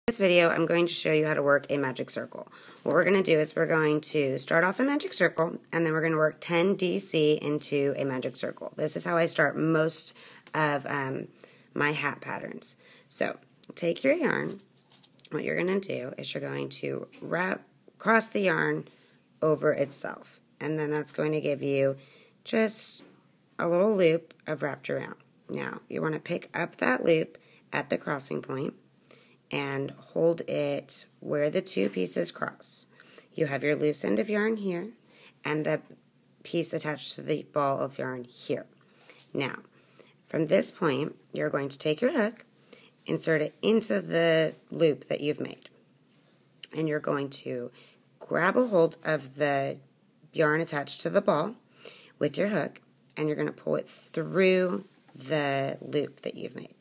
In this video, I'm going to show you how to work a magic circle. What we're going to do is we're going to start off a magic circle, and then we're going to work 10 DC into a magic circle. This is how I start most of my hat patterns. So, take your yarn. What you're going to do is you're going to cross the yarn over itself, and then that's going to give you just a little loop of wrapped around. Now, you want to pick up that loop at the crossing point and hold it where the two pieces cross. You have your loose end of yarn here and the piece attached to the ball of yarn here. Now, from this point, you're going to take your hook, insert it into the loop that you've made, and you're going to grab a hold of the yarn attached to the ball with your hook, and you're going to pull it through the loop that you've made.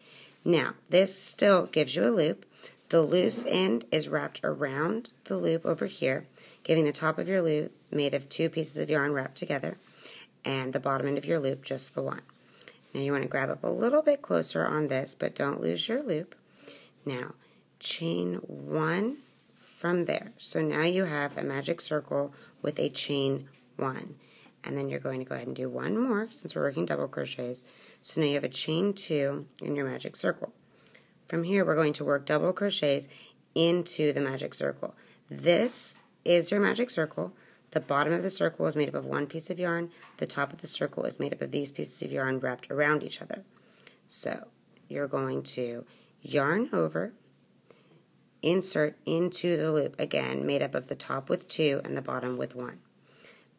Now, this still gives you a loop. The loose end is wrapped around the loop over here, giving the top of your loop made of two pieces of yarn wrapped together, and the bottom end of your loop just the one. Now you want to grab up a little bit closer on this, but don't lose your loop. Now, chain one from there. So now you have a magic circle with a chain one. And then you're going to go ahead and do one more, since we're working double crochets. So now you have a chain two in your magic circle. From here, we're going to work double crochets into the magic circle. This is your magic circle. The bottom of the circle is made up of one piece of yarn. The top of the circle is made up of these pieces of yarn wrapped around each other. So you're going to yarn over, insert into the loop, again, made up of the top with two and the bottom with one.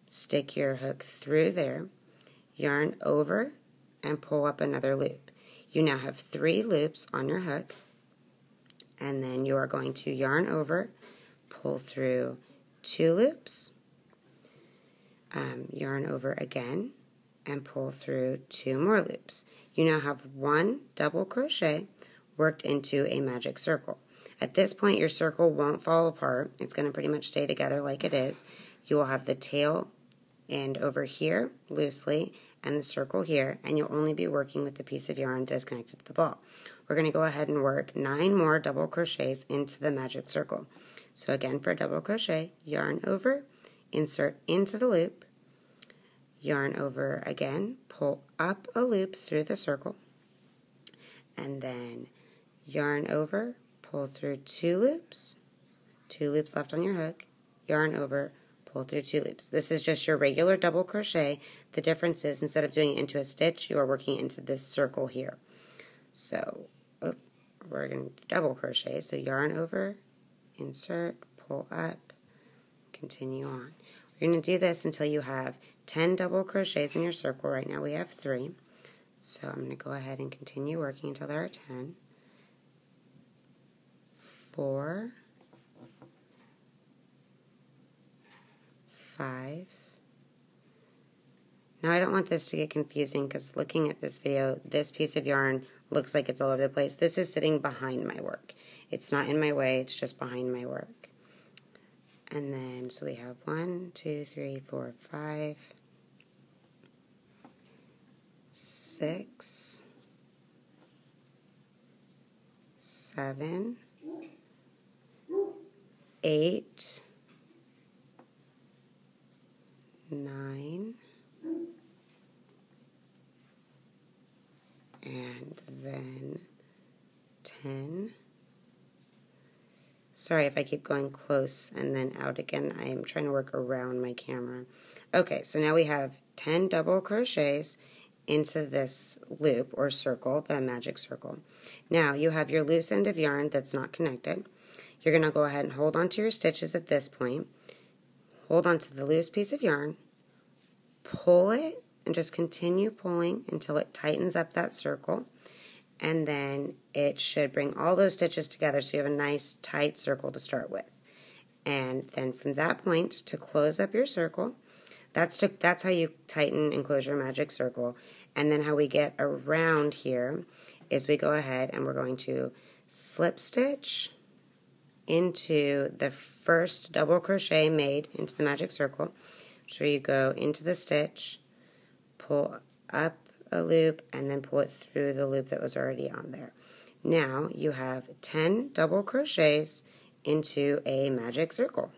Stick your hook through there, yarn over, and pull up another loop. You now have 3 loops on your hook, and then you are going to yarn over, pull through 2 loops, yarn over again, and pull through 2 more loops. You now have 1 double crochet worked into a magic circle. At this point, your circle won't fall apart. It's going to pretty much stay together like it is. You will have the tail end over here loosely and the circle here, and you'll only be working with the piece of yarn that is connected to the ball. We're going to go ahead and work 9 more double crochets into the magic circle. So again, for a double crochet, yarn over, insert into the loop, yarn over again, pull up a loop through the circle, and then yarn over, pull through 2 loops left on your hook, yarn over, pull through 2 loops. This is just your regular double crochet. The difference is, instead of doing it into a stitch, you are working into this circle here. So, we're going to double crochet. So yarn over, insert, pull up, continue on. We're going to do this until you have 10 double crochets in your circle. Right now we have 3. So I'm going to go ahead and continue working until there are 10. 4, 5. Now I don't want this to get confusing, because looking at this video, this piece of yarn looks like it's all over the place. This is sitting behind my work. It's not in my way, it's just behind my work. And then, so we have 1, 2, 3, 4, 5, 6, 7, 8, 9, and then 10. Sorry if I keep going close and then out again. I am trying to work around my camera. Okay, so now we have 10 double crochets into this loop or circle, the magic circle. Now you have your loose end of yarn that's not connected. You're going to go ahead and hold on to your stitches at this point. Hold on to the loose piece of yarn, pull it, and just continue pulling until it tightens up that circle, and then it should bring all those stitches together so you have a nice tight circle to start with. And then from that point, to close up your circle, that's how you tighten and close your magic circle. And then how we get around here is we go ahead and we're going to slip stitch into the first double crochet made into the magic circle. So you go into the stitch, pull up a loop, and then pull it through the loop that was already on there. Now you have 10 double crochets into a magic circle.